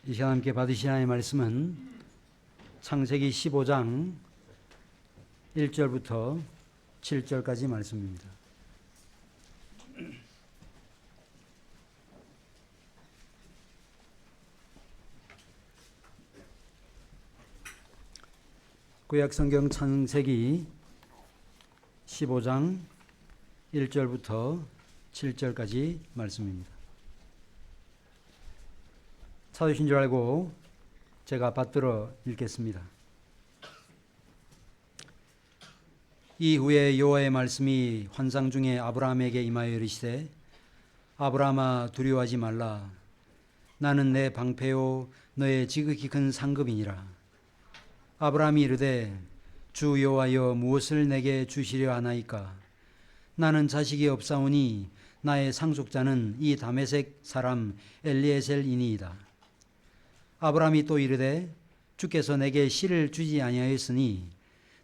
이 시간 함께 받으신 하나님의 말씀은 창세기 15장 1절부터 7절까지 말씀입니다. 구약 성경 창세기 15장 1절부터 7절까지 말씀입니다. 찾으신 줄 알고 제가 받들어 읽겠습니다. 이후에 여호와의 말씀이 환상 중에 아브라함에게 임하여 이르시되 아브라함아 두려워하지 말라. 나는 내 방패요 너의 지극히 큰 상급이니라. 아브라함이 이르되 주 여호와여 무엇을 내게 주시려 하나이까. 나는 자식이 없사오니 나의 상속자는 이 다메섹 사람 엘리에셀이니이다. 아브라함이 또 이르되 주께서 내게 씨를 주지 아니하였으니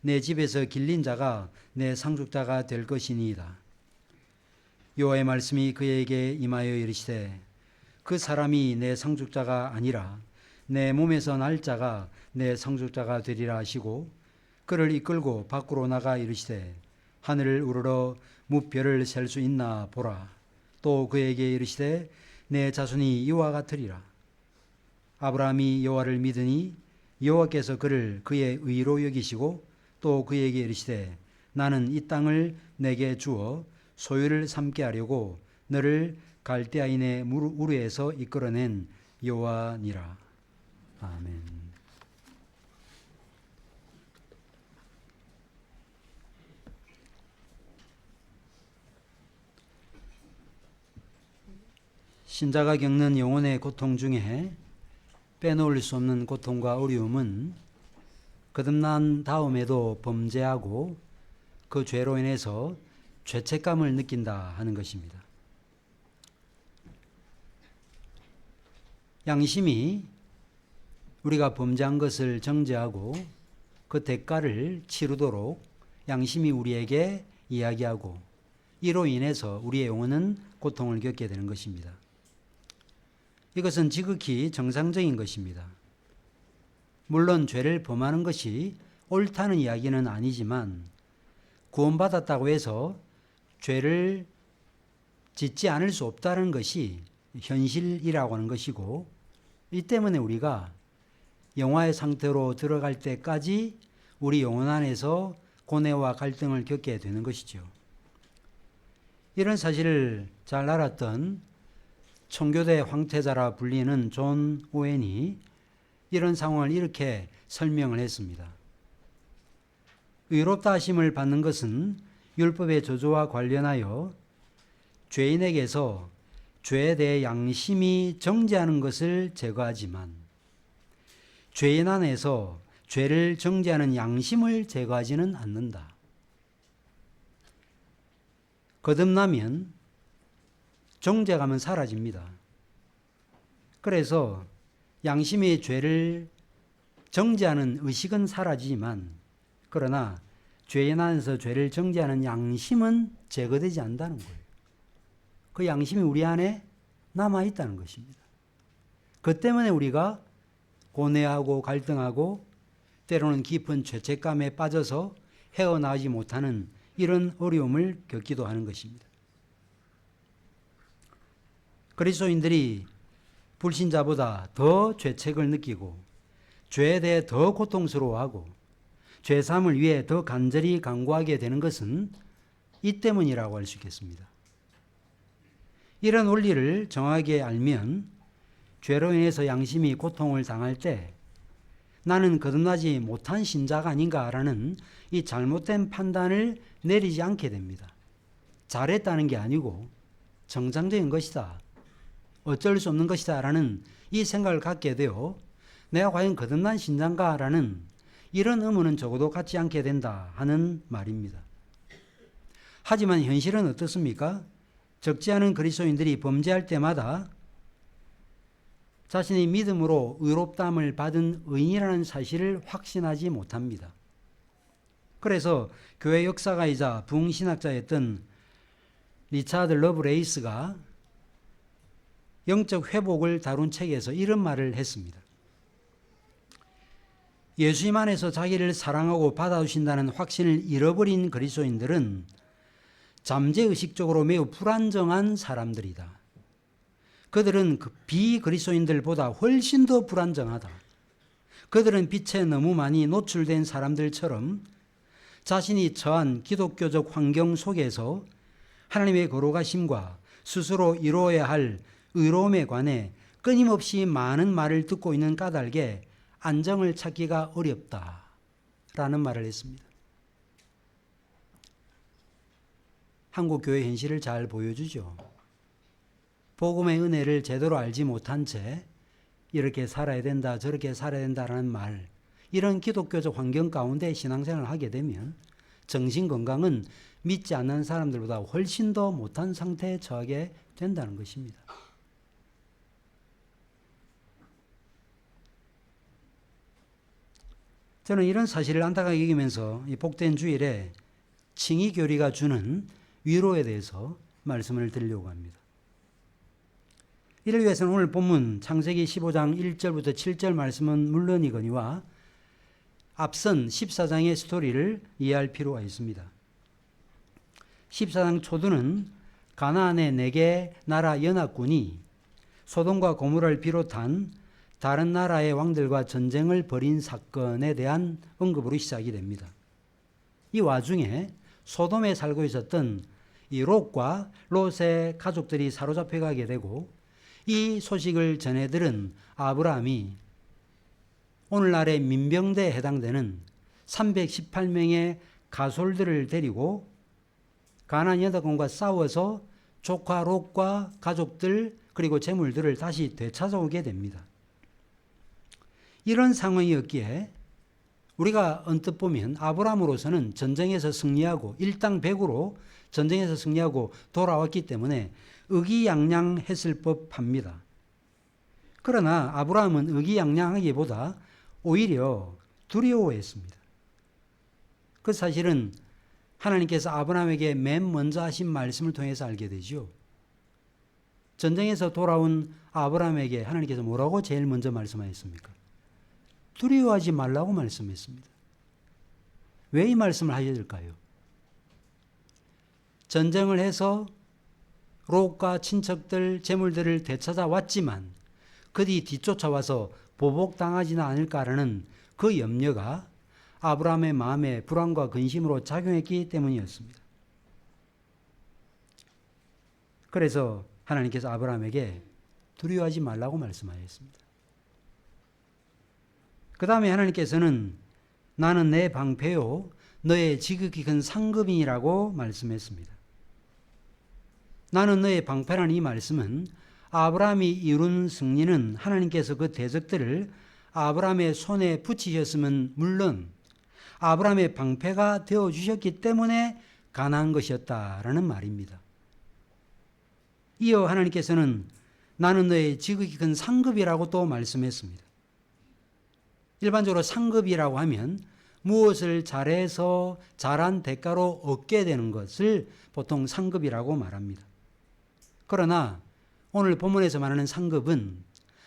내 집에서 길린 자가 내 상속자가 될 것이니이다. 여호와의 말씀이 그에게 임하여 이르시되 그 사람이 내 상속자가 아니라 내 몸에서 날 자가 내 상속자가 되리라 하시고 그를 이끌고 밖으로 나가 이르시되 하늘을 우러러 무별을 셀 수 있나 보라. 또 그에게 이르시되 내 자손이 이와 같으리라. 아브라함이 여호와를 믿으니 여호와께서 그를 그의 의로 여기시고 또 그에게 이르시되 나는 이 땅을 내게 주어 소유를 삼게 하려고 너를 갈대아인의 우르에서 이끌어낸 여호와니라. 아멘. 신자가 겪는 영혼의 고통 중에 빼놓을 수 없는 고통과 어려움은 거듭난 다음에도 범죄하고 그 죄로 인해서 죄책감을 느낀다 하는 것입니다. 양심이 우리가 범죄한 것을 정죄하고 그 대가를 치르도록 양심이 우리에게 이야기하고 이로 인해서 우리의 영혼은 고통을 겪게 되는 것입니다. 이것은 지극히 정상적인 것입니다. 물론 죄를 범하는 것이 옳다는 이야기는 아니지만 구원받았다고 해서 죄를 짓지 않을 수 없다는 것이 현실이라고 하는 것이고 이 때문에 우리가 영화의 상태로 들어갈 때까지 우리 영혼 안에서 고뇌와 갈등을 겪게 되는 것이죠. 이런 사실을 잘 알았던 청교대 황태자라 불리는 존 오웬이 이런 상황을 이렇게 설명을 했습니다. 의롭다 하심을 받는 것은 율법의 저주와 관련하여 죄인에게서 죄에 대해 양심이 정죄하는 것을 제거하지만 죄인 안에서 죄를 정죄하는 양심을 제거하지는 않는다. 거듭나면 정죄감은 사라집니다. 그래서 양심의 죄를 정죄하는 의식은 사라지지만 그러나 죄인 안에서 죄를 정죄하는 양심은 제거되지 않는다는 거예요. 그 양심이 우리 안에 남아있다는 것입니다. 그 때문에 우리가 고뇌하고 갈등하고 때로는 깊은 죄책감에 빠져서 헤어나오지 못하는 이런 어려움을 겪기도 하는 것입니다. 그리스도인들이 불신자보다 더 죄책을 느끼고 죄에 대해 더 고통스러워하고 죄사함을 위해 더 간절히 간구하게 되는 것은 이 때문이라고 할 수 있겠습니다. 이런 원리를 정확하게 알면 죄로 인해서 양심이 고통을 당할 때 나는 거듭나지 못한 신자가 아닌가라는 이 잘못된 판단을 내리지 않게 됩니다. 잘했다는 게 아니고 정상적인 것이다. 어쩔 수 없는 것이다 라는 이 생각을 갖게 되어 내가 과연 거듭난 신자인가 라는 이런 의문은 적어도 갖지 않게 된다 하는 말입니다. 하지만 현실은 어떻습니까? 적지 않은 그리스도인들이 범죄할 때마다 자신의 믿음으로 의롭다함을 받은 의인이라는 사실을 확신하지 못합니다. 그래서 교회 역사가이자 부흥신학자였던 리차드 러브레이스가 영적 회복을 다룬 책에서 이런 말을 했습니다. 예수님 안에서 자기를 사랑하고 받아주신다는 확신을 잃어버린 그리스도인들은 잠재의식적으로 매우 불안정한 사람들이다. 그들은 비그리스도인들보다 훨씬 더 불안정하다. 그들은 빛에 너무 많이 노출된 사람들처럼 자신이 처한 기독교적 환경 속에서 하나님의 거룩하심과 스스로 이루어야 할 의로움에 관해 끊임없이 많은 말을 듣고 있는 까닭에 안정을 찾기가 어렵다라는 말을 했습니다. 한국 교회 현실을 잘 보여주죠. 복음의 은혜를 제대로 알지 못한 채 이렇게 살아야 된다, 저렇게 살아야 된다라는 말, 이런 기독교적 환경 가운데 신앙생활을 하게 되면 정신건강은 믿지 않는 사람들보다 훨씬 더 못한 상태에 처하게 된다는 것입니다. 저는 이런 사실을 안타깝게 여기면서 이 복된 주일에 칭의교리가 주는 위로에 대해서 말씀을 드리려고 합니다. 이를 위해서는 오늘 본문 창세기 15장 1절부터 7절 말씀은 물론이거니와 앞선 14장의 스토리를 이해할 필요가 있습니다. 14장 초두는 가나안의 4개 나라 연합군이 소돔과 고모라를 비롯한 다른 나라의 왕들과 전쟁을 벌인 사건에 대한 언급으로 시작이 됩니다. 이 와중에 소돔에 살고 있었던 이 롯과 롯의 가족들이 사로잡혀 가게 되고 이 소식을 전해 들은 아브라함이 오늘날의 민병대에 해당되는 318명의 가솔들을 데리고 가나안 연합군과 싸워서 조카 롯과 가족들 그리고 재물들을 다시 되찾아오게 됩니다. 이런 상황이었기에 우리가 언뜻 보면 아브라함으로서는 전쟁에서 승리하고 일당백으로 전쟁에서 승리하고 돌아왔기 때문에 의기양양했을 법합니다. 그러나 아브라함은 의기양양하기보다 오히려 두려워했습니다. 그 사실은 하나님께서 아브라함에게 맨 먼저 하신 말씀을 통해서 알게 되죠. 전쟁에서 돌아온 아브라함에게 하나님께서 뭐라고 제일 먼저 말씀하셨습니까? 두려워하지 말라고 말씀했습니다. 왜 이 말씀을 하셔야 될까요? 전쟁을 해서 롯과 친척들, 재물들을 되찾아왔지만 그들이 뒤쫓아와서 보복당하지는 않을까라는 그 염려가 아브라함의 마음에 불안과 근심으로 작용했기 때문이었습니다. 그래서 하나님께서 아브라함에게 두려워하지 말라고 말씀하셨습니다. 그 다음에 하나님께서는 나는 내 방패요 너의 지극히 큰 상급이라고 말씀했습니다. 나는 너의 방패라는 이 말씀은 아브라함이 이룬 승리는 하나님께서 그 대적들을 아브라함의 손에 붙이셨으면 물론 아브라함의 방패가 되어주셨기 때문에 가능한 것이었다라는 말입니다. 이어 하나님께서는 나는 너의 지극히 큰 상급이라고 또 말씀했습니다. 일반적으로 상급이라고 하면 무엇을 잘해서 잘한 대가로 얻게 되는 것을 보통 상급이라고 말합니다. 그러나 오늘 본문에서 말하는 상급은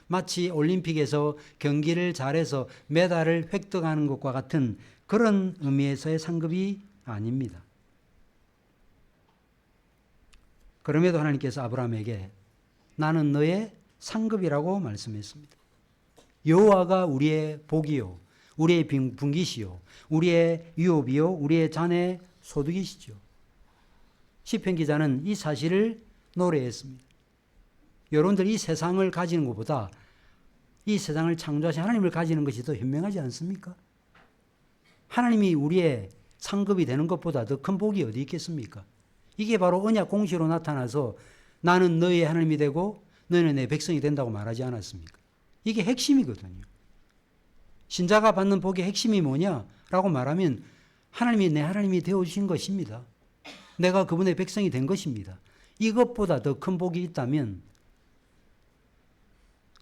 마치 올림픽에서 경기를 잘해서 메달을 획득하는 것과 같은 그런 의미에서의 상급이 아닙니다. 그럼에도 하나님께서 아브라함에게 나는 너의 상급이라고 말씀했습니다. 여호와가 우리의 복이요 우리의 분기시요 우리의 유업이요 우리의 잔의 소득이시죠. 시편 기자는 이 사실을 노래했습니다. 여러분들 이 세상을 가지는 것보다 이 세상을 창조하신 하나님을 가지는 것이 더 현명하지 않습니까? 하나님이 우리의 상급이 되는 것보다 더 큰 복이 어디 있겠습니까? 이게 바로 언약 공시로 나타나서 나는 너의 하나님이 되고 너희는 내 백성이 된다고 말하지 않았습니까? 이게 핵심이거든요. 신자가 받는 복의 핵심이 뭐냐라고 말하면 하나님이 내 하나님이 되어주신 것입니다. 내가 그분의 백성이 된 것입니다. 이것보다 더 큰 복이 있다면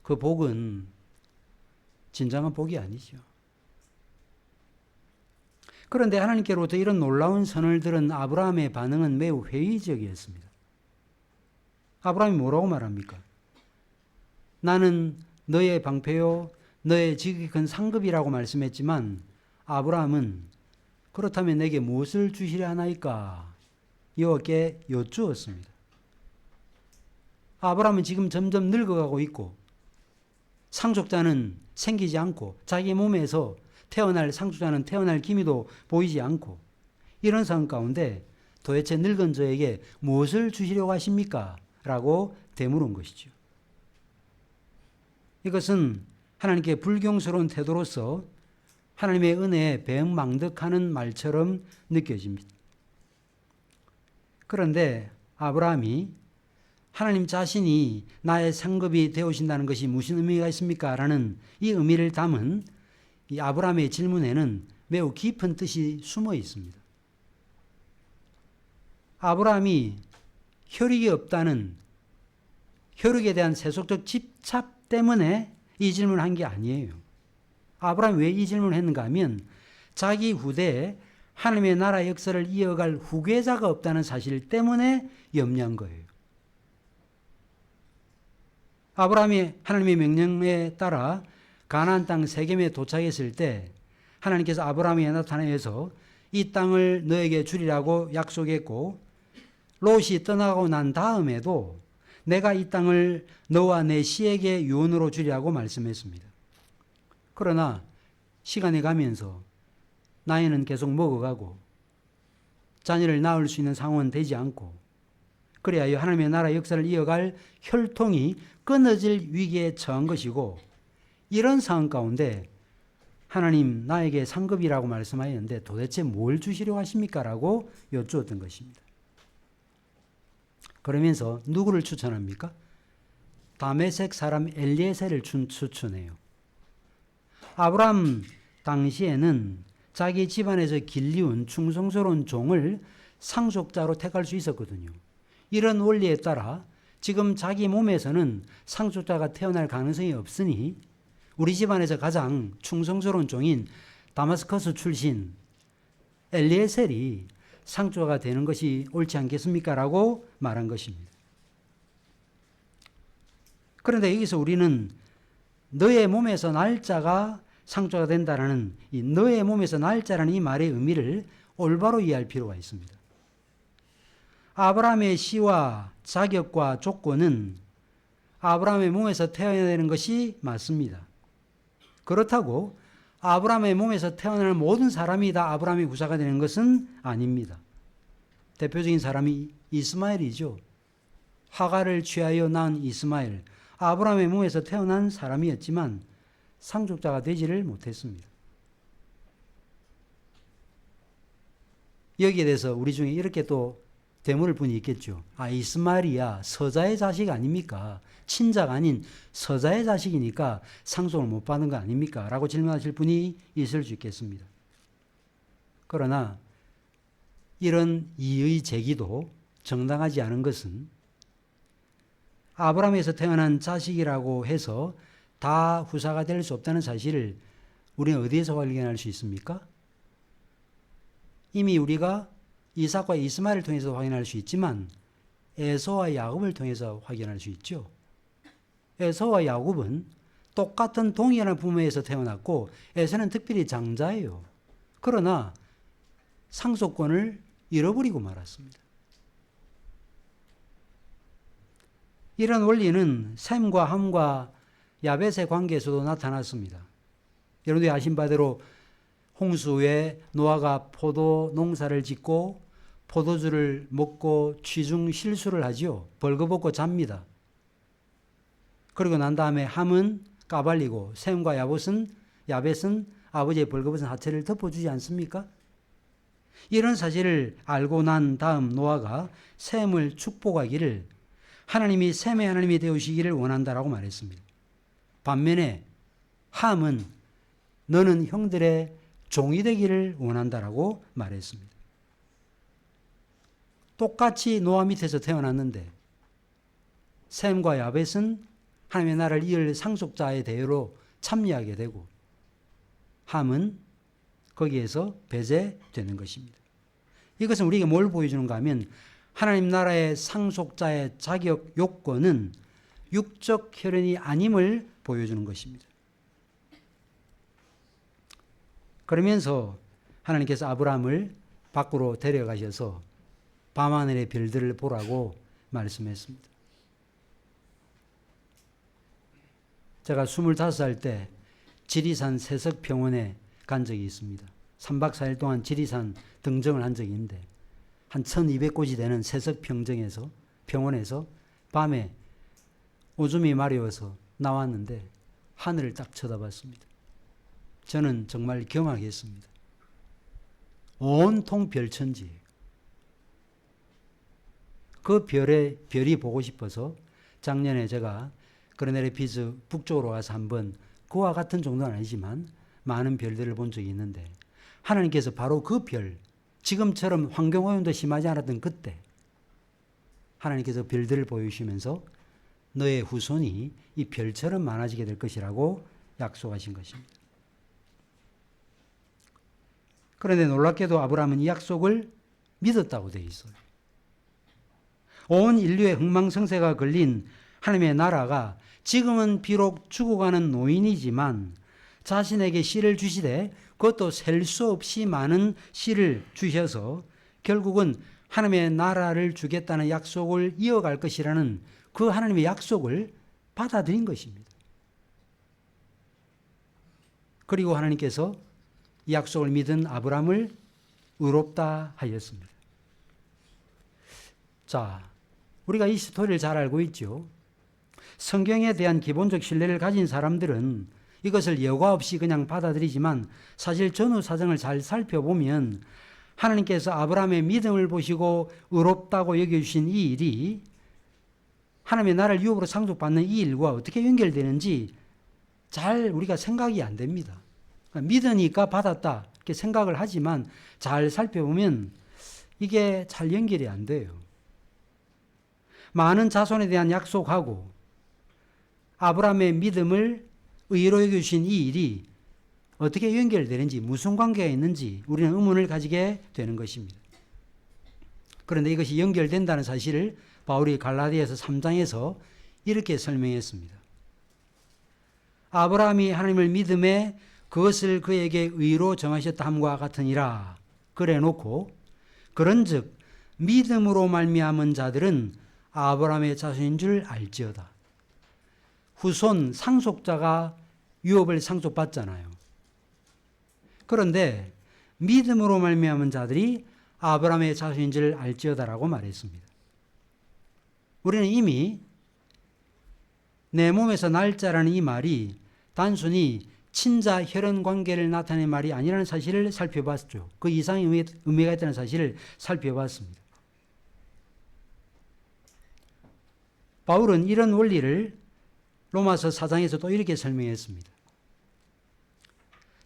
그 복은 진정한 복이 아니죠. 그런데 하나님께로부터 이런 놀라운 선을 들은 아브라함의 반응은 매우 회의적이었습니다. 아브라함이 뭐라고 말합니까? 나는 너의 방패요 너의 지극히 큰 상급이라고 말씀했지만 아브라함은 그렇다면 내게 무엇을 주시려 하나이까 여호와께 여쭈었습니다. 아브라함은 지금 점점 늙어가고 있고 상속자는 생기지 않고 자기 몸에서 태어날 상속자는 태어날 기미도 보이지 않고 이런 상황 가운데 도대체 늙은 저에게 무엇을 주시려고 하십니까? 라고 되물은 것이죠. 이것은 하나님께 불경스러운 태도로서 하나님의 은혜에 배은망덕하는 말처럼 느껴집니다. 그런데 아브라함이 하나님 자신이 나의 상급이 되어오신다는 것이 무슨 의미가 있습니까? 라는 이 의미를 담은 이 아브라함의 질문에는 매우 깊은 뜻이 숨어 있습니다. 아브라함이 혈육이 없다는 혈육에 대한 세속적 집착 때문에 이 질문을 한 게 아니에요. 아브라함이 왜 이 질문을 했는가 하면 자기 후대에 하나님의 나라 역사를 이어갈 후계자가 없다는 사실 때문에 염려한 거예요. 아브라함이 하나님의 명령에 따라 가나안 땅 세겜에 도착했을 때 하나님께서 아브라함에게 나타나서 이 땅을 너에게 주리라고 약속했고 롯이 떠나고 난 다음에도 내가 이 땅을 너와 내 씨에게 유언으로 주리라고 말씀했습니다. 그러나 시간이 가면서 나이는 계속 먹어가고 자녀를 낳을 수 있는 상황은 되지 않고 그래야 하나님의 나라 역사를 이어갈 혈통이 끊어질 위기에 처한 것이고 이런 상황 가운데 하나님 나에게 상급이라고 말씀하였는데 도대체 뭘 주시려고 하십니까? 라고 여쭈었던 것입니다. 그러면서 누구를 추천합니까? 다메섹 사람 엘리에셀을 추천해요. 아브라함 당시에는 자기 집안에서 길리운 충성스러운 종을 상속자로 택할 수 있었거든요. 이런 원리에 따라 지금 자기 몸에서는 상속자가 태어날 가능성이 없으니 우리 집안에서 가장 충성스러운 종인 다마스커스 출신 엘리에셀이 상속자가 되는 것이 옳지 않겠습니까? 라고 말한 것입니다. 그런데 여기서 우리는 너의 몸에서 날짜가 상속자가 된다라는 이 너의 몸에서 날짜라는 이 말의 의미를 올바로 이해할 필요가 있습니다. 아브라함의 씨와 자격과 조건은 아브라함의 몸에서 태어나는 것이 맞습니다. 그렇다고 아브라함의 몸에서 태어나는 모든 사람이 다 아브라함의 후사가 되는 것은 아닙니다. 대표적인 사람이 이스마엘이죠. 하갈을 취하여 낳은 이스마엘. 아브라함의 몸에서 태어난 사람이었지만 상속자가 되지를 못했습니다. 여기에 대해서 우리 중에 이렇게 또 되물을 분이 있겠죠. 이스마엘이야 서자의 자식 아닙니까? 친자가 아닌 서자의 자식이니까 상속을 못 받는 거 아닙니까? 라고 질문하실 분이 있을 수 있겠습니다. 그러나 이런 이의 제기도 정당하지 않은 것은 아브라함에서 태어난 자식이라고 해서 다 후사가 될 수 없다는 사실을 우리는 어디에서 발견할 수 있습니까? 이미 우리가 이삭과 이스마엘을 통해서 확인할 수 있지만 에서와 야곱을 통해서 확인할 수 있죠. 에서와 야곱은 똑같은 동일한 부모에서 태어났고 에서는 특별히 장자예요. 그러나 상속권을 잃어버리고 말았습니다. 이런 원리는 셈과 함과 야벳의 관계에서도 나타났습니다. 여러분들이 아신 바대로 홍수 후에 노아가 포도 농사를 짓고 포도주를 먹고 취중 실수를 하지요. 벌거벗고 잡니다. 그리고 난 다음에 함은 까발리고 셈과 야벳은 아버지의 벌거벗은 하체를 덮어주지 않습니까? 이런 사실을 알고 난 다음 노아가 셈을 축복하기를 하나님이 셈의 하나님이 되어주시기를 원한다라고 말했습니다. 반면에 함은 너는 형들의 종이 되기를 원한다라고 말했습니다. 똑같이 노아 밑에서 태어났는데 셈과 야벳은 하나님의 나라를 이을 상속자의 대우로 참여하게 되고 함은 거기에서 배제되는 것입니다. 이것은 우리에게 뭘 보여주는가 하면 하나님 나라의 상속자의 자격 요건은 육적 혈연이 아님을 보여주는 것입니다. 그러면서 하나님께서 아브라함을 밖으로 데려가셔서 밤하늘의 별들을 보라고 말씀했습니다. 제가 25살 때 지리산 세석평원에 간 적이 있습니다. 3박 4일 동안 지리산 등정을 한 적이 있는데 한 1200곳이 되는 세석평정에서 평원에서 밤에 오줌이 마려워서 나왔는데 하늘을 딱 쳐다봤습니다. 저는 정말 경악했습니다. 온통 별천지예요. 그 별이 보고 싶어서 작년에 제가 그르네레피즈 북쪽으로 가서 한번 그와 같은 정도는 아니지만 많은 별들을 본 적이 있는데 하나님께서 바로 그 별, 지금처럼 환경오염도 심하지 않았던 그때 하나님께서 별들을 보여주시면서 너의 후손이 이 별처럼 많아지게 될 것이라고 약속하신 것입니다. 그런데 놀랍게도 아브라함은 이 약속을 믿었다고 되어 있어요. 온 인류의 흥망성쇠가 걸린 하나님의 나라가 지금은 비록 죽어가는 노인이지만 자신에게 씨를 주시되 그것도 셀 수 없이 많은 씨를 주셔서 결국은 하나님의 나라를 주겠다는 약속을 이어갈 것이라는 그 하나님의 약속을 받아들인 것입니다. 그리고 하나님께서 이 약속을 믿은 아브라함을 의롭다 하였습니다. 자, 우리가 이 스토리를 잘 알고 있죠. 성경에 대한 기본적 신뢰를 가진 사람들은 이것을 여과 없이 그냥 받아들이지만 사실 전후 사정을 잘 살펴보면 하나님께서 아브라함의 믿음을 보시고 의롭다고 여겨주신 이 일이 하나님의 나라를 유업으로 상속받는 이 일과 어떻게 연결되는지 잘 우리가 생각이 안 됩니다. 믿으니까 받았다 이렇게 생각을 하지만 잘 살펴보면 이게 잘 연결이 안 돼요. 많은 자손에 대한 약속하고 아브라함의 믿음을 의로 여겨주신 이 일이 어떻게 연결되는지 무슨 관계가 있는지 우리는 의문을 가지게 되는 것입니다. 그런데 이것이 연결된다는 사실을 바울이 갈라디아서 3장에서 이렇게 설명했습니다. 아브라함이 하나님을 믿음에 그것을 그에게 의로 정하셨다 함과 같으니라 그래 놓고 그런즉 믿음으로 말미암은 자들은 아브라함의 자손인 줄 알지어다. 후손 상속자가 유업을 상속받잖아요. 그런데 믿음으로 말미암은 자들이 아브라함의 자손인 줄 알지어다라고 말했습니다. 우리는 이미 내 몸에서 날짜라는 이 말이 단순히 친자 혈연 관계를 나타내는 말이 아니라는 사실을 살펴봤죠. 그 이상의 의미가 있다는 사실을 살펴봤습니다. 바울은 이런 원리를 로마서 4장에서 또 이렇게 설명했습니다.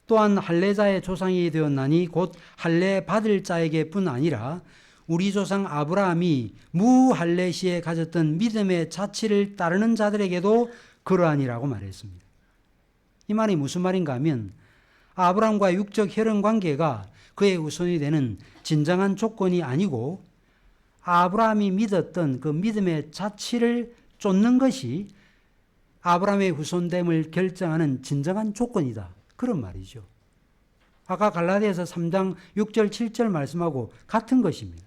또한 할례자의 조상이 되었나니 곧 할례 받을 자에게뿐 아니라 우리 조상 아브라함이 무할례 시에 가졌던 믿음의 자취를 따르는 자들에게도 그러하니라고 말했습니다. 이 말이 무슨 말인가 하면 아브라함과 육적 혈연 관계가 그의 후손이 되는 진정한 조건이 아니고 아브라함이 믿었던 그 믿음의 자취를 쫓는 것이 아브라함의 후손됨을 결정하는 진정한 조건이다. 그런 말이죠. 아까 갈라디아서 3장 6절 7절 말씀하고 같은 것입니다.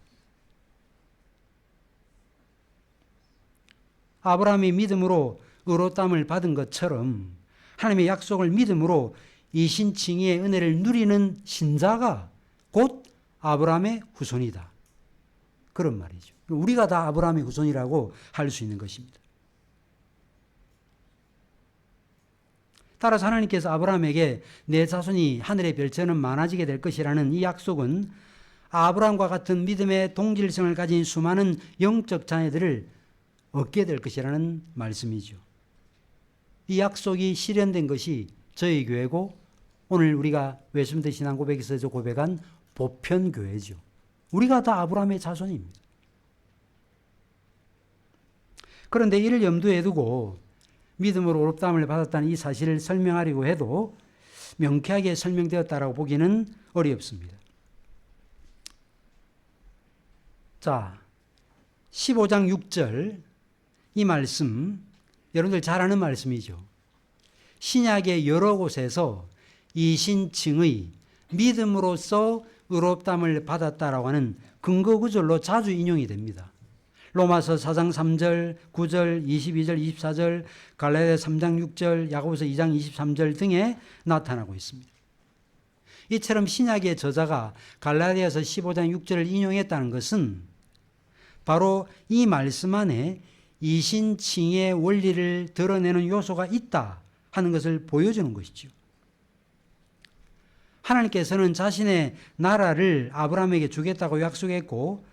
아브라함이 믿음으로 의롭다함을 받은 것처럼 하나님의 약속을 믿음으로 이신칭의의 은혜를 누리는 신자가 곧 아브라함의 후손이다. 그런 말이죠. 우리가 다 아브라함의 후손이라고 할 수 있는 것입니다. 따라서 하나님께서 아브라함에게 내 자손이 하늘의 별처럼 많아지게 될 것이라는 이 약속은 아브라함과 같은 믿음의 동질성을 가진 수많은 영적 자녀들을 얻게 될 것이라는 말씀이죠. 이 약속이 실현된 것이 저희 교회고 오늘 우리가 웨스민스터 신앙고백에서 고백한 보편교회죠. 우리가 다 아브라함의 자손입니다. 그런데 이를 염두에 두고 믿음으로 의롭다함을 받았다는 이 사실을 설명하려고 해도 명쾌하게 설명되었다라고 보기는 어렵습니다. 자, 15장 6절 이 말씀 여러분들 잘 아는 말씀이죠. 신약의 여러 곳에서 이신칭의 믿음으로써 의롭다함을 받았다라고 하는 근거 구절로 자주 인용이 됩니다. 로마서 4장 3절, 9절, 22절, 24절, 갈라디아 3장 6절, 야고보서 2장 23절 등에 나타나고 있습니다. 이처럼 신약의 저자가 갈라디아서 15장 6절을 인용했다는 것은 바로 이 말씀 안에 이신칭의 원리를 드러내는 요소가 있다 하는 것을 보여주는 것이죠. 하나님께서는 자신의 나라를 아브라함에게 주겠다고 약속했고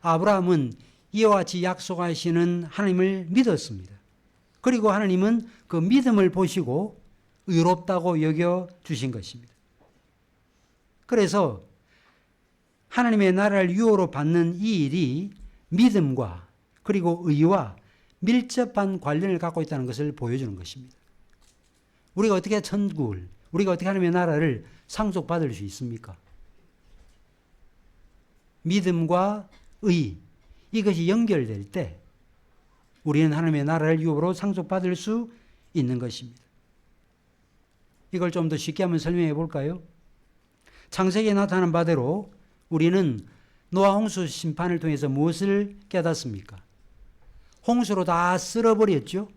아브라함은 이와 같이 약속하시는 하나님을 믿었습니다. 그리고 하나님은 그 믿음을 보시고 의롭다고 여겨 주신 것입니다. 그래서 하나님의 나라를 유효로 받는 이 일이 믿음과 그리고 의와 밀접한 관련을 갖고 있다는 것을 보여주는 것입니다. 우리가 어떻게 천국을, 우리가 어떻게 하나님의 나라를 상속받을 수 있습니까? 믿음과 의, 이것이 연결될 때 우리는 하나님의 나라를 유업으로 상속받을 수 있는 것입니다. 이걸 좀 더 쉽게 한번 설명해 볼까요? 창세기에 나타난 바대로 우리는 노아 홍수 심판을 통해서 무엇을 깨닫습니까? 홍수로 다 쓸어버렸죠.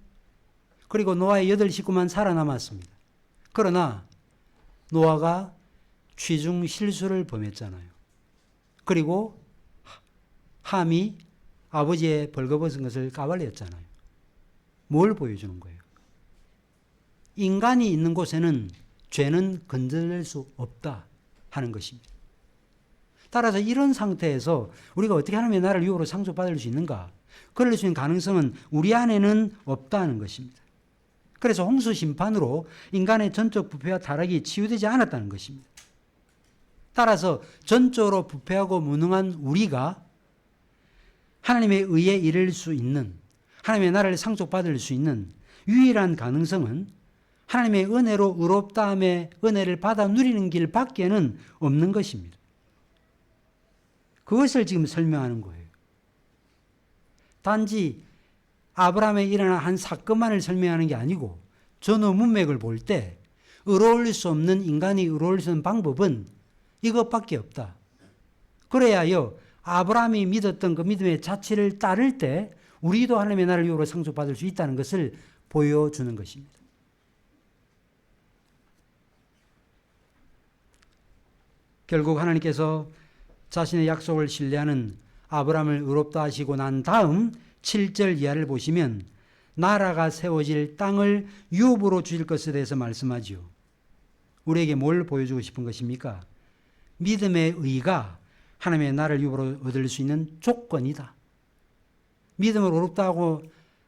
그리고 노아의 8 식구만 살아남았습니다. 그러나 노아가 취중 실수를 범했잖아요. 그리고 함이 아버지의 벌거벗은 것을 까발렸잖아요. 뭘 보여주는 거예요? 인간이 있는 곳에는 죄는 건드릴 수 없다 하는 것입니다. 따라서 이런 상태에서 우리가 어떻게 하나님의 나라를 유업으로 상속받을 수 있는가? 그럴 수 있는 가능성은 우리 안에는 없다는 것입니다. 그래서 홍수 심판으로 인간의 전적 부패와 타락이 치유되지 않았다는 것입니다. 따라서 전적으로 부패하고 무능한 우리가 하나님의 의에 이를 수 있는, 하나님의 나라를 상속받을 수 있는 유일한 가능성은 하나님의 은혜로 의롭다함의 은혜를 받아 누리는 길 밖에는 없는 것입니다. 그것을 지금 설명하는 거예요. 단지 아브라함에 일어난 한 사건만을 설명하는 게 아니고 전후 문맥을 볼 때 의로울 수 없는 인간이 의로울 수 있는 방법은 이것밖에 없다. 그래야여 아브라함이 믿었던 그 믿음의 자취를 따를 때 우리도 하나님의 나라를 유업으로 상속받을 수 있다는 것을 보여주는 것입니다. 결국 하나님께서 자신의 약속을 신뢰하는 아브라함을 의롭다 하시고 난 다음 7절 이하를 보시면 나라가 세워질 땅을 유업으로 주실 것에 대해서 말씀하지요. 우리에게 뭘 보여주고 싶은 것입니까? 믿음의 의가 하나님의 나라를 유업으로 얻을 수 있는 조건이다. 믿음으로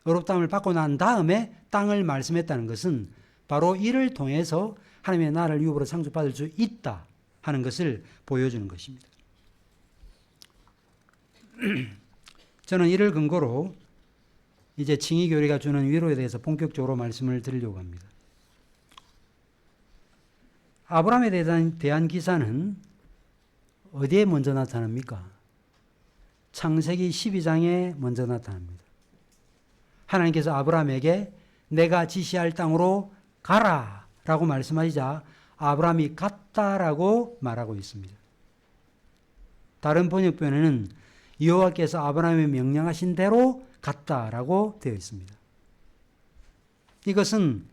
의롭다함을 받고 난 다음에 땅을 말씀했다는 것은 바로 이를 통해서 하나님의 나라를 유업으로 상속받을 수 있다 하는 것을 보여주는 것입니다. 저는 이를 근거로 이제 칭의교리가 주는 위로에 대해서 본격적으로 말씀을 드리려고 합니다. 아브라함에 대한 기사는 어디에 먼저 나타납니까? 창세기 12장에 먼저 나타납니다. 하나님께서 아브라함에게 내가 지시할 땅으로 가라 라고 말씀하시자 아브라함이 갔다라고 말하고 있습니다. 다른 번역본에는 여호와께서 아브라함에 명령하신 대로 갔다라고 되어 있습니다. 이것은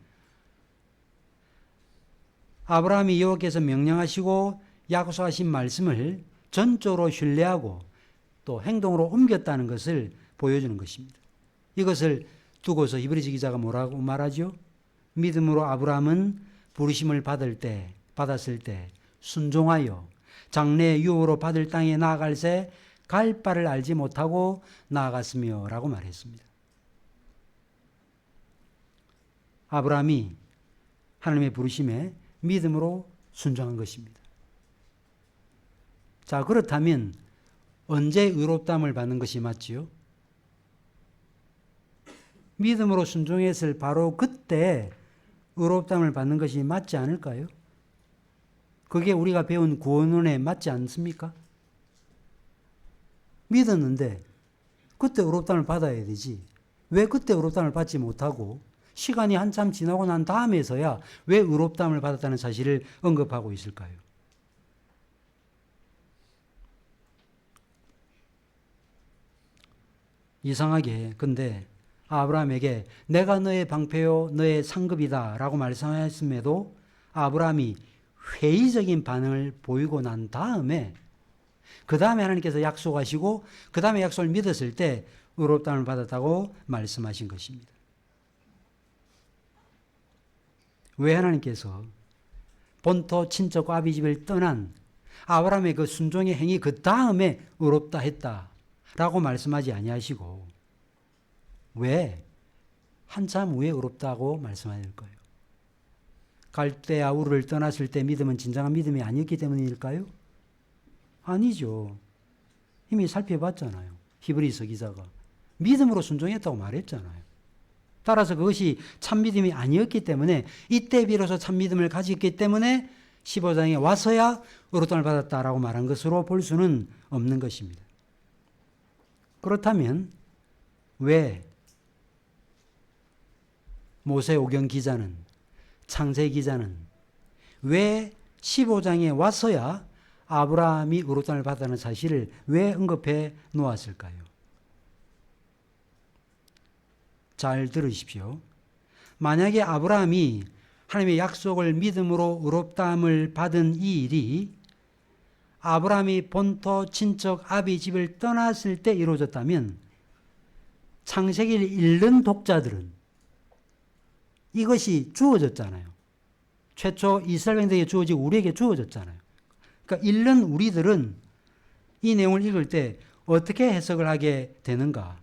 아브라함이 여호와께서 명령하시고 약속하신 말씀을 전적으로 신뢰하고 또 행동으로 옮겼다는 것을 보여주는 것입니다. 이것을 두고서 히브리서 기자가 뭐라고 말하죠? 믿음으로 아브라함은 부르심을 받았을 때 순종하여 장래의 유업으로 받을 땅에 나아갈새 갈 바를 알지 못하고 나아갔으며 라고 말했습니다. 아브라함이 하나님의 부르심에 믿음으로 순종한 것입니다. 자, 그렇다면 언제 의롭다함을 받는 것이 맞지요? 믿음으로 순종했을 바로 그때 의롭다함을 받는 것이 맞지 않을까요? 그게 우리가 배운 구원론에 맞지 않습니까? 믿었는데 그때 의롭다함을 받아야 되지. 왜 그때 의롭다함을 받지 못하고 시간이 한참 지나고 난 다음에서야 왜 의롭다함을 받았다는 사실을 언급하고 있을까요? 이상하게 근데 아브라함에게 내가 너의 방패요 너의 상급이다 라고 말씀하였음에도 아브라함이 회의적인 반응을 보이고 난 다음에 그 다음에 하나님께서 약속하시고 그 다음에 약속을 믿었을 때 의롭다함을 받았다고 말씀하신 것입니다. 왜 하나님께서 본토 친척 아비집을 떠난 아브라함의 그 순종의 행위 그 다음에 의롭다 했다라고 말씀하지 아니하시고 왜 한참 후에 의롭다고 말씀하실까요? 갈대아 우르를 떠났을 때 믿음은 진정한 믿음이 아니었기 때문일까요? 아니죠. 이미 살펴봤잖아요. 히브리서 기자가 믿음으로 순종했다고 말했잖아요. 따라서 그것이 참믿음이 아니었기 때문에 이때 비로소 참믿음을 가졌기 때문에 15장에 와서야 의롭다함을 받았다라고 말한 것으로 볼 수는 없는 것입니다. 그렇다면 왜 모세오경 기자는 창세 기자는 왜 15장에 와서야 아브라함이 의롭다함을 받았다는 사실을 왜 언급해 놓았을까요? 잘 들으십시오. 만약에 아브라함이 하나님의 약속을 믿음으로 의롭다함을 받은 이 일이 아브라함이 본토 친척 아비 집을 떠났을 때 이루어졌다면 창세기를 읽는 독자들은 이것이 주어졌잖아요. 최초 이스라엘 백성에게 주어지고 우리에게 주어졌잖아요. 그러니까 읽는 우리들은 이 내용을 읽을 때 어떻게 해석을 하게 되는가?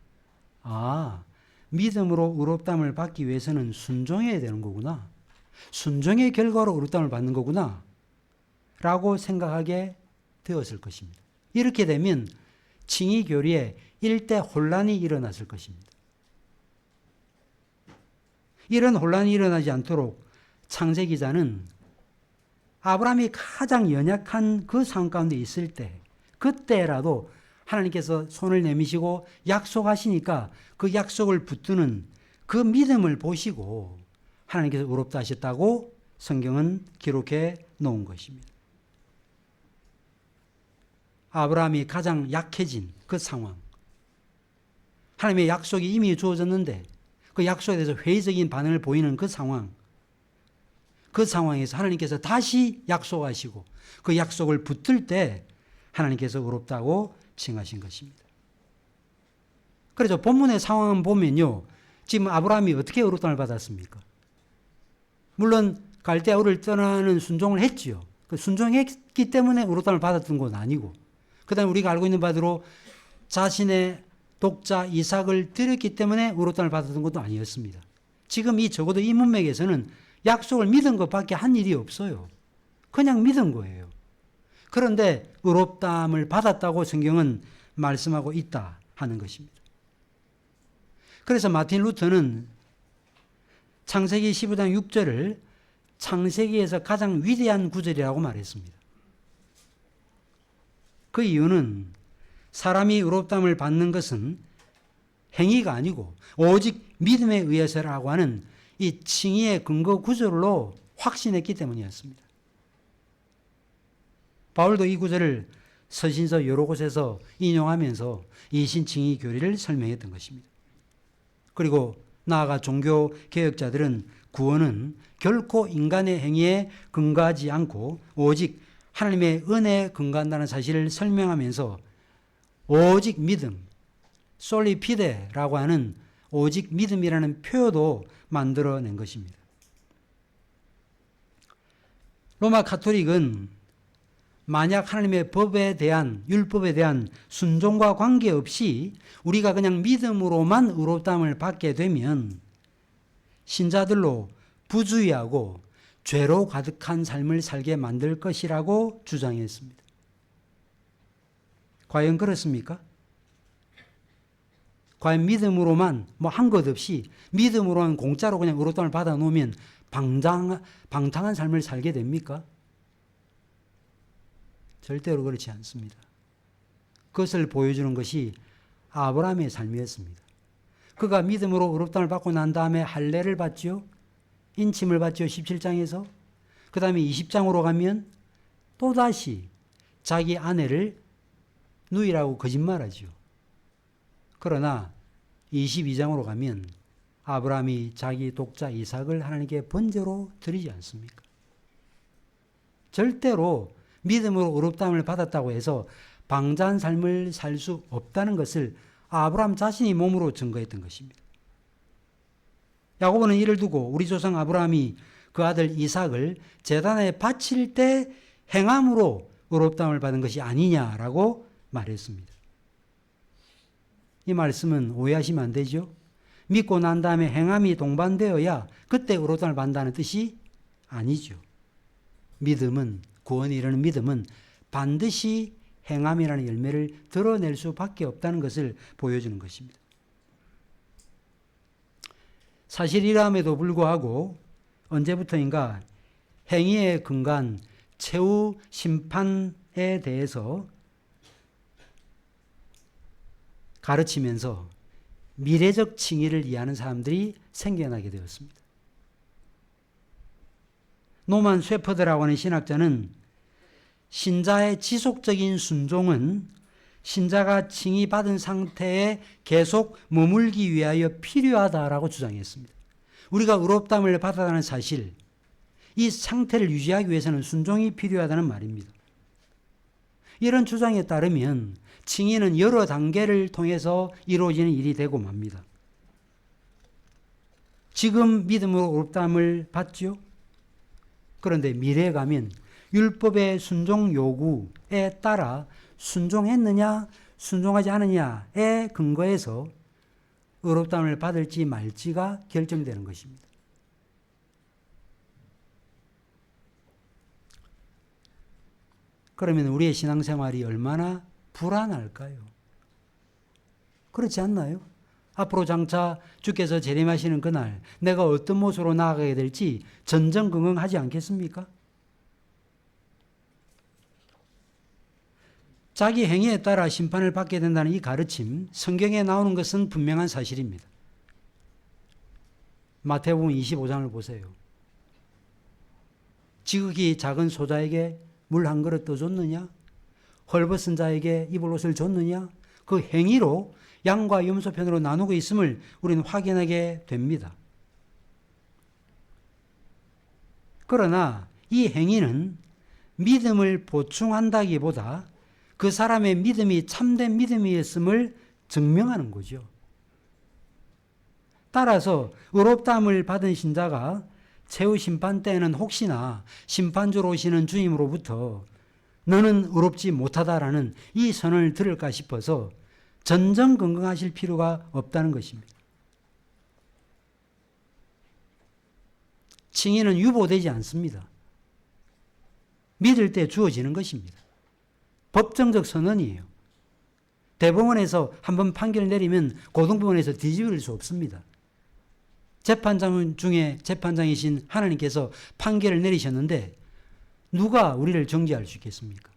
믿음으로 의롭다함을 받기 위해서는 순종해야 되는 거구나. 순종의 결과로 의롭다함을 받는 거구나. 라고 생각하게 되었을 것입니다. 이렇게 되면 칭의 교리에 일대 혼란이 일어났을 것입니다. 이런 혼란이 일어나지 않도록 창세 기자는 아브라함이 가장 연약한 그 상황 가운데 있을 때 그때라도 하나님께서 손을 내미시고 약속하시니까 그 약속을 붙드는 그 믿음을 보시고 하나님께서 의롭다 하셨다고 성경은 기록해 놓은 것입니다. 아브라함이 가장 약해진 그 상황, 하나님의 약속이 이미 주어졌는데 그 약속에 대해서 회의적인 반응을 보이는 그 상황, 그 상황에서 하나님께서 다시 약속하시고 그 약속을 붙들 때 하나님께서 의롭다고 칭하신 것입니다. 그래서 본문의 상황을 보면요, 지금 아브라함이 어떻게 의롭다함을 받았습니까? 물론 갈대아 우르를 떠나는 순종을 했지요. 그 순종했기 때문에 의롭다함을 받았던 건 아니고, 그 다음에 우리가 알고 있는 바대로 자신의 독자 이삭을 드렸기 때문에 의롭다함을 받았던 것도 아니었습니다. 지금 적어도 이 문맥에서는 약속을 믿은 것밖에 한 일이 없어요. 그냥 믿은 거예요. 그런데 의롭다함을 받았다고 성경은 말씀하고 있다 하는 것입니다. 그래서 마틴 루터는 창세기 15장 6절을 창세기에서 가장 위대한 구절이라고 말했습니다. 그 이유는 사람이 의롭다함을 받는 것은 행위가 아니고 오직 믿음에 의해서라고 하는 이 칭의의 근거 구절로 확신했기 때문이었습니다. 바울도 이 구절을 서신서 여러 곳에서 인용하면서 이신칭의 교리를 설명했던 것입니다. 그리고 나아가 종교 개혁자들은 구원은 결코 인간의 행위에 근거하지 않고 오직 하나님의 은혜에 근거한다는 사실을 설명하면서 오직 믿음, 솔리피데라고 하는 오직 믿음이라는 표어도 만들어낸 것입니다. 로마 가톨릭은 만약 하나님의 법에 대한, 율법에 대한 순종과 관계없이 우리가 그냥 믿음으로만 의롭다함을 받게 되면 신자들로 부주의하고 죄로 가득한 삶을 살게 만들 것이라고 주장했습니다. 과연 그렇습니까? 과연 믿음으로만 한 것 없이 믿음으로만 공짜로 그냥 의롭다함을 받아 놓으면 방탕한 삶을 살게 됩니까? 절대로 그렇지 않습니다. 그것을 보여주는 것이 아브라함의 삶이었습니다. 그가 믿음으로 의롭다함을 받고 난 다음에 할례를 받죠. 인침을 받죠. 17장에서. 그 다음에 20장으로 가면 또다시 자기 아내를 누이라고 거짓말하죠. 그러나 22장으로 가면 아브라함이 자기 독자 이삭을 하나님께 번제로 드리지 않습니까? 절대로 믿음으로 의롭다함을 받았다고 해서 방자한 삶을 살 수 없다는 것을 아브라함 자신이 몸으로 증거했던 것입니다. 야고보는 이를 두고 우리 조상 아브라함이 그 아들 이삭을 제단에 바칠 때 행함으로 의롭다함을 받은 것이 아니냐라고 말했습니다. 이 말씀은 오해하시면 안 되죠. 믿고 난 다음에 행함이 동반되어야 그때 의롭다함을 받는다는 뜻이 아니죠. 믿음은, 구원에 이르는 믿음은 반드시 행함이라는 열매를 드러낼 수밖에 없다는 것을 보여주는 것입니다. 사실 이러함에도 불구하고 언제부터인가 행위에 근거한 최후 심판에 대해서 가르치면서 미래적 칭의를 이해하는 사람들이 생겨나게 되었습니다. 노만 쇠퍼드라고 하는 신학자는 신자의 지속적인 순종은 신자가 칭의받은 상태에 계속 머물기 위하여 필요하다라고 주장했습니다. 우리가 의롭다함을 받았다는 사실, 이 상태를 유지하기 위해서는 순종이 필요하다는 말입니다. 이런 주장에 따르면 칭의는 여러 단계를 통해서 이루어지는 일이 되고 맙니다. 지금 믿음으로 의롭다함을 받죠. 그런데 미래에 가면 율법의 순종 요구에 따라 순종했느냐 순종하지 않느냐에 근거해서 의롭다함을 받을지 말지가 결정되는 것입니다. 그러면 우리의 신앙생활이 얼마나 불안할까요? 그렇지 않나요? 앞으로 장차 주께서 재림하시는 그날 내가 어떤 모습으로 나아가게 될지 전전긍긍하지 않겠습니까? 자기 행위에 따라 심판을 받게 된다는 이 가르침, 성경에 나오는 것은 분명한 사실입니다. 마태복음 25장을 보세요. 지극히 작은 소자에게 물 한 그릇 떠줬느냐? 헐벗은 자에게 입을 옷을 줬느냐? 그 행위로 양과 염소 편으로 나누고 있음을 우리는 확인하게 됩니다. 그러나 이 행위는 믿음을 보충한다기보다 그 사람의 믿음이 참된 믿음이었음을 증명하는 거죠. 따라서 의롭다함을 받은 신자가 최후 심판 때에는 혹시나 심판주로 오시는 주님으로부터 너는 의롭지 못하다라는 이 선언을 들을까 싶어서 전전긍긍하실 필요가 없다는 것입니다. 칭의는 유보되지 않습니다. 믿을 때 주어지는 것입니다. 법정적 선언이에요. 대법원에서 한번 판결을 내리면 고등법원에서 뒤집을 수 없습니다. 재판장 중에 재판장이신 하나님께서 판결을 내리셨는데 누가 우리를 정죄할 수 있겠습니까?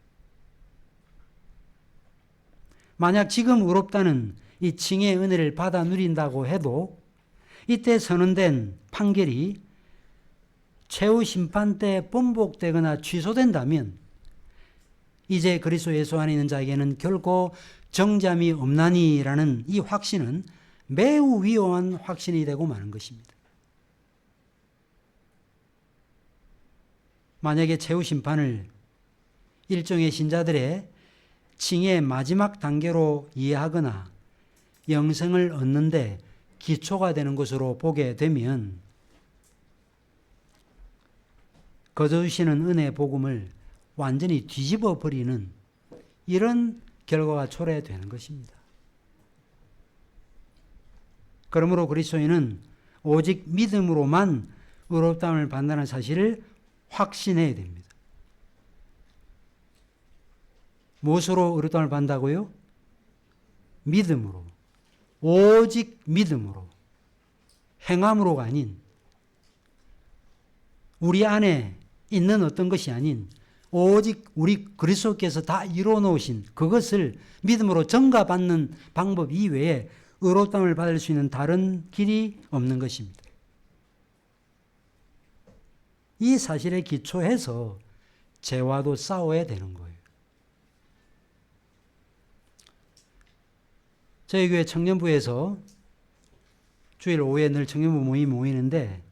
만약 지금 의롭다는 이 칭의의 은혜를 받아 누린다고 해도 이때 선언된 판결이 최후 심판 때 번복되거나 취소된다면 이제 그리스도 예수 안에 있는 자에게는 결코 정죄함이 없나니라는 이 확신은 매우 위험한 확신이 되고 마는 것입니다. 만약에 최후 심판을 일종의 신자들의 칭의의 마지막 단계로 이해하거나 영생을 얻는데 기초가 되는 것으로 보게 되면 거저주시는 은혜의 복음을 완전히 뒤집어 버리는 이런 결과가 초래되는 것입니다. 그러므로 그리스도인은 오직 믿음으로만 의롭다함을 받는다는 사실을 확신해야 됩니다. 무엇으로 의롭다함을 받는다고요? 믿음으로. 오직 믿음으로. 행함으로가 아닌 우리 안에 있는 어떤 것이 아닌 오직 우리 그리스도께서 다 이루어 놓으신 그것을 믿음으로 전가받는 방법 이외에 의롭다함을 받을 수 있는 다른 길이 없는 것입니다. 이 사실에 기초해서 죄와도 싸워야 되는 거예요. 저희 교회 청년부에서 주일 오후에 늘 청년부 모임이 모이는데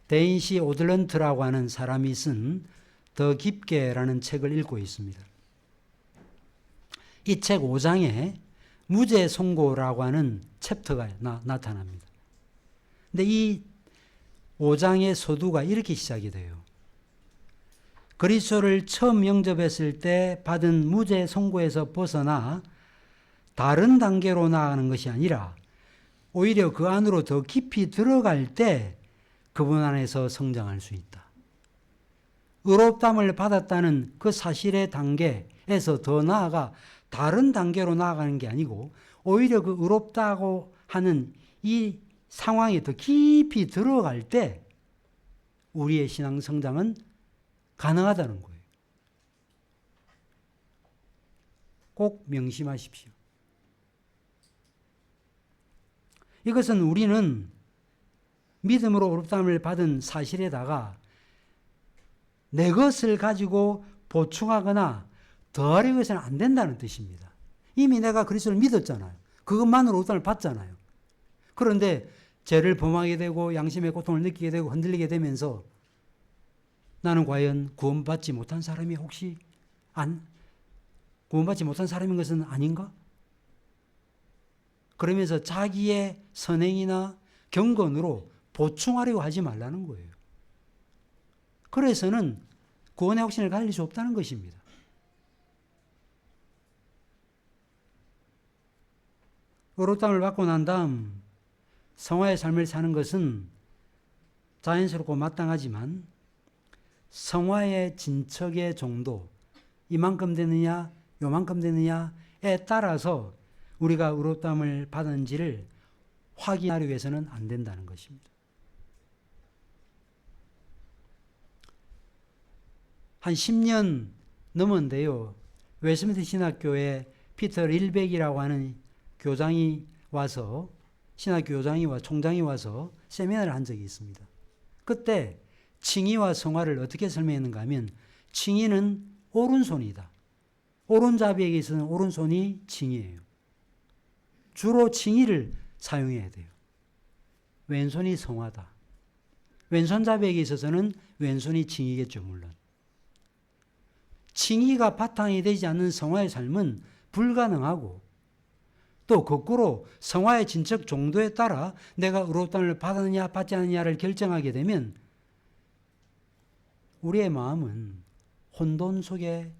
데인시 오들런트라고 하는 사람이 쓴 더 깊게라는 책을 읽고 있습니다. 이 책 5장에 무죄 선고라고 하는 챕터가 나타납니다. 근데 이 5장의 서두가 이렇게 시작이 돼요. 그리스도를 처음 영접했을 때 받은 무죄 선고에서 벗어나 다른 단계로 나아가는 것이 아니라 오히려 그 안으로 더 깊이 들어갈 때 그분 안에서 성장할 수 있다. 의롭다함을 받았다는 그 사실의 단계에서 더 나아가 다른 단계로 나아가는 게 아니고 오히려 그 의롭다고 하는 이 상황에 더 깊이 들어갈 때 우리의 신앙 성장은 가능하다는 거예요. 꼭 명심하십시오. 이것은 우리는 믿음으로 의롭다함을 받은 사실에다가 내 것을 가지고 보충하거나 더하려고 해서는 안 된다는 뜻입니다. 이미 내가 그리스도를 믿었잖아요. 그것만으로 의롭다함을 받잖아요. 그런데 죄를 범하게 되고 양심의 고통을 느끼게 되고 흔들리게 되면서 나는 과연 구원받지 못한 사람이 혹시 구원받지 못한 사람인 것은 아닌가? 그러면서 자기의 선행이나 경건으로 보충하려고 하지 말라는 거예요. 그래서는 구원의 확신을 가질 수 없다는 것입니다. 의롭다함을 받고 난 다음 성화의 삶을 사는 것은 자연스럽고 마땅하지만 성화의 진척의 정도, 이만큼 되느냐 요만큼 되느냐에 따라서 우리가 의롭다함을 받은지를 확인하려고 해서는 안 된다는 것입니다. 한 10년 넘었는데요. 웨스트민스터 신학교에 피터 릴백이라고 하는 교장이 와서 신학교장이 총장이 와서 세미나를 한 적이 있습니다. 그때 칭의와 성화를 어떻게 설명했는가 하면 칭의는 오른손이다. 오른잡이에게 있어서는 오른손이 칭의예요. 주로 칭의를 사용해야 돼요. 왼손이 성화다. 왼손잡이에게 있어서는 왼손이 칭의겠죠, 물론. 칭의가 바탕이 되지 않는 성화의 삶은 불가능하고 또 거꾸로 성화의 진척 정도에 따라 내가 의롭다함을 받았느냐 받지 않느냐를 결정하게 되면 우리의 마음은 혼돈 속에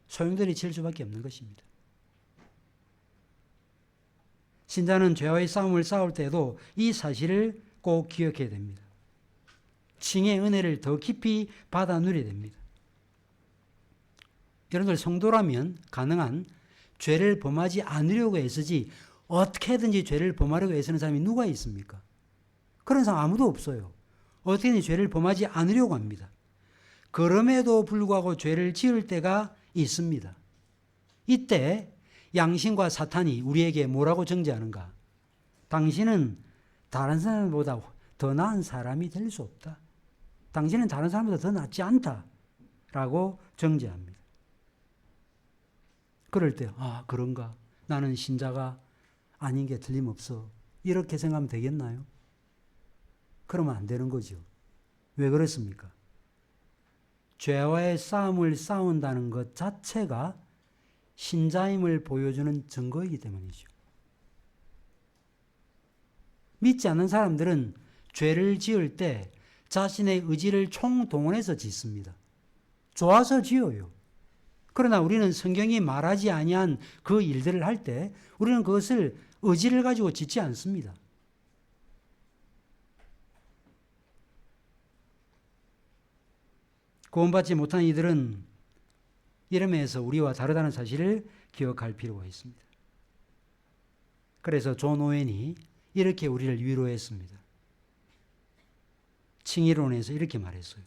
소용돌이 칠 수밖에 없는 것입니다. 신자는 죄와의 싸움을 싸울 때도 이 사실을 꼭 기억해야 됩니다. 칭의 은혜를 더 깊이 받아 누려야 됩니다. 여러분들 성도라면 가능한 죄를 범하지 않으려고 애쓰지 어떻게든지 죄를 범하려고 애쓰는 사람이 누가 있습니까? 그런 사람 아무도 없어요. 어떻게든지 죄를 범하지 않으려고 합니다. 그럼에도 불구하고 죄를 지을 때가 있습니다. 이때 양심과 사탄이 우리에게 뭐라고 정죄하는가? 당신은 다른 사람보다 더 나은 사람이 될 수 없다. 당신은 다른 사람보다 더 낫지 않다. 라고 정죄합니다. 그럴 때 그런가? 나는 신자가 아닌 게 틀림없어. 이렇게 생각하면 되겠나요? 그러면 안 되는 거죠. 왜 그렇습니까? 죄와의 싸움을 싸운다는 것 자체가 신자임을 보여주는 증거이기 때문이죠. 믿지 않는 사람들은 죄를 지을 때 자신의 의지를 총동원해서 짓습니다. 좋아서 지어요. 그러나 우리는 성경이 말하지 아니한 그 일들을 할 때 우리는 그것을 의지를 가지고 짓지 않습니다. 구원받지 못한 이들은 이름에서 우리와 다르다는 사실을 기억할 필요가 있습니다. 그래서 존 오웬이 이렇게 우리를 위로했습니다. 칭의론에서 이렇게 말했어요.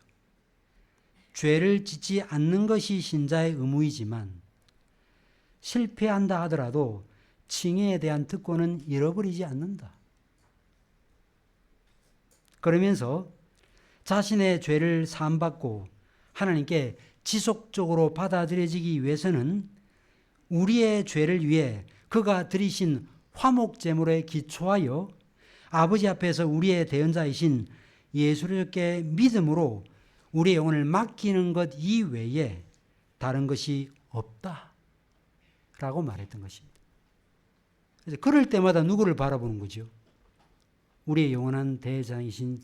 죄를 짓지 않는 것이 신자의 의무이지만 실패한다 하더라도 칭의에 대한 특권은 잃어버리지 않는다. 그러면서 자신의 죄를 사함받고 하나님께 지속적으로 받아들여지기 위해서는 우리의 죄를 위해 그가 드리신 화목제물에 기초하여 아버지 앞에서 우리의 대언자이신 예수님께 믿음으로 우리의 영혼을 맡기는 것 이외에 다른 것이 없다 라고 말했던 것입니다. 그래서 그럴 때마다 누구를 바라보는 거죠? 우리의 영원한 대장이신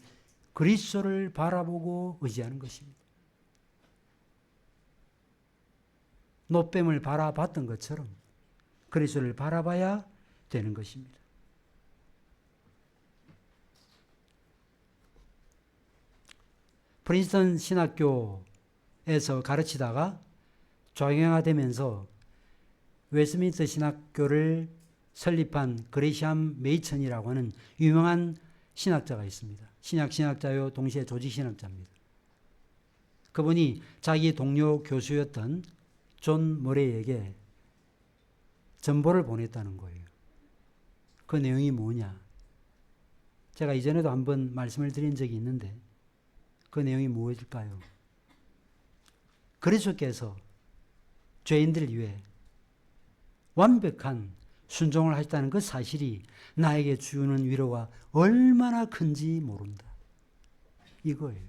그리스도를 바라보고 의지하는 것입니다. 노뱀을 바라봤던 것처럼 그리스도를 바라봐야 되는 것입니다. 프린스턴 신학교에서 가르치다가 좌경화되면서 웨스트민스터 신학교를 설립한 그레시엄 메이천이라고 하는 유명한 신학자가 있습니다. 신학자요 동시에 조직신학자입니다. 그분이 자기 동료 교수였던 존 머레이에게 전보를 보냈다는 거예요. 그 내용이 뭐냐? 제가 이전에도 한번 말씀을 드린 적이 있는데 그 내용이 무엇일까요? 그리스도께서 죄인들을 위해 완벽한 순종을 하셨다는 그 사실이 나에게 주는 위로가 얼마나 큰지 모른다. 이거예요.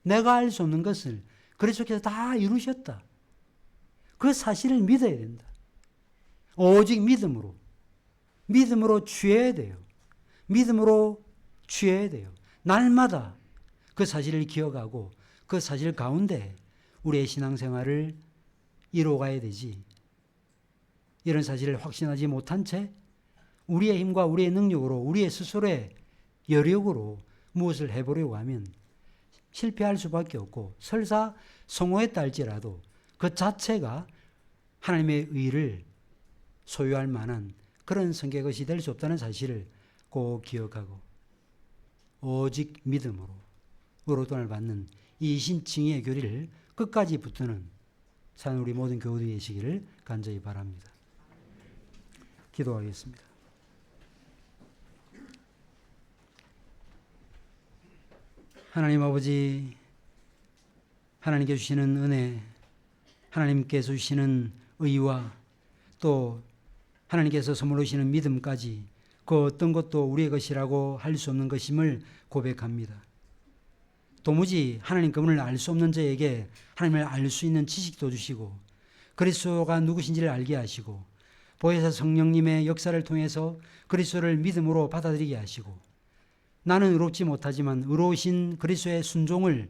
내가 알 수 없는 것을 그리스도께서 다 이루셨다. 그 사실을 믿어야 된다. 오직 믿음으로 취해야 돼요. 믿음으로 취해야 돼요. 날마다 그 사실을 기억하고 그 사실 가운데 우리의 신앙생활을 이루어가야 되지. 이런 사실을 확신하지 못한 채 우리의 힘과 우리의 능력으로 우리의 스스로의 여력으로 무엇을 해보려고 하면 실패할 수밖에 없고 설사 성공했다 할지라도 그 자체가 하나님의 의를 소유할 만한 그런 성격의 것이 될 수 없다는 사실을 꼭 기억하고 오직 믿음으로 의로움을 받는 이 신칭의 교리를 끝까지 붙드는 산 우리 모든 교우들이 되시기를 간절히 바랍니다. 기도하겠습니다. 하나님 아버지, 하나님께 주시는 은혜, 하나님께서 주시는 의와 또 하나님께서 선물로 주시는 믿음까지 그 어떤 것도 우리의 것이라고 할 수 없는 것임을 고백합니다. 도무지 하나님 그분을 알 수 없는 자에게 하나님을 알 수 있는 지식도 주시고 그리스도가 누구신지를 알게 하시고 보혜사 성령님의 역사를 통해서 그리스도를 믿음으로 받아들이게 하시고 나는 의롭지 못하지만 의로우신 그리스도의 순종을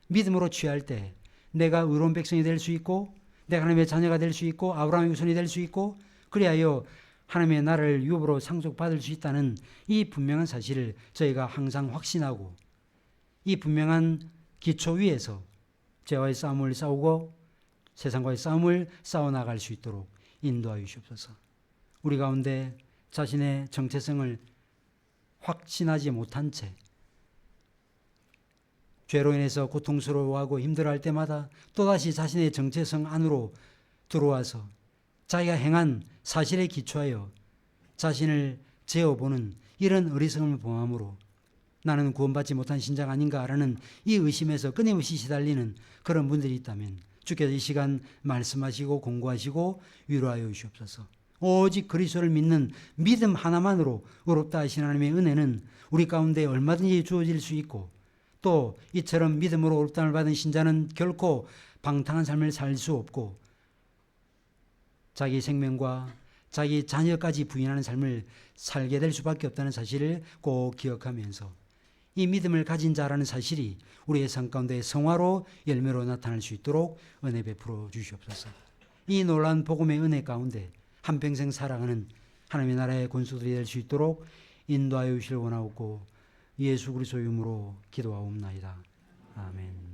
믿음으로 취할 때 내가 의로운 백성이 될 수 있고 내가 하나님의 자녀가 될 수 있고 아브라함의 후손이 될 수 있고 그리하여 하나님의 나라를 유업으로 상속받을 수 있다는 이 분명한 사실을 저희가 항상 확신하고 이 분명한 기초 위에서 죄와의 싸움을 싸우고 세상과의 싸움을 싸워나갈 수 있도록 인도하여 주시옵소서. 우리 가운데 자신의 정체성을 확신하지 못한 채 죄로 인해서 고통스러워하고 힘들어할 때마다 또다시 자신의 정체성 안으로 들어와서 자기가 행한 사실에 기초하여 자신을 재어보는 이런 어리석음을 범함으로 나는 구원받지 못한 신자가 아닌가라는 이 의심에서 끊임없이 시달리는 그런 분들이 있다면 주께서 이 시간 말씀하시고 공고하시고 위로하여 주시옵소서. 오직 그리스도를 믿는 믿음 하나만으로 의롭다 하신 하나님의 은혜는 우리 가운데 얼마든지 주어질 수 있고 또 이처럼 믿음으로 의롭다함을 받은 신자는 결코 방탕한 삶을 살 수 없고 자기 생명과 자기 자녀까지 부인하는 삶을 살게 될 수밖에 없다는 사실을 꼭 기억하면서 이 믿음을 가진 자라는 사실이 우리의 삶 가운데 성화로 열매로 나타날 수 있도록 은혜 베풀어 주시옵소서. 이 놀라운 복음의 은혜 가운데 한평생 살아가는 하나님의 나라의 권속들이 될 수 있도록 인도하여 주시길 원하옵고 예수 그리스도의 이름으로 기도하옵나이다. 아멘.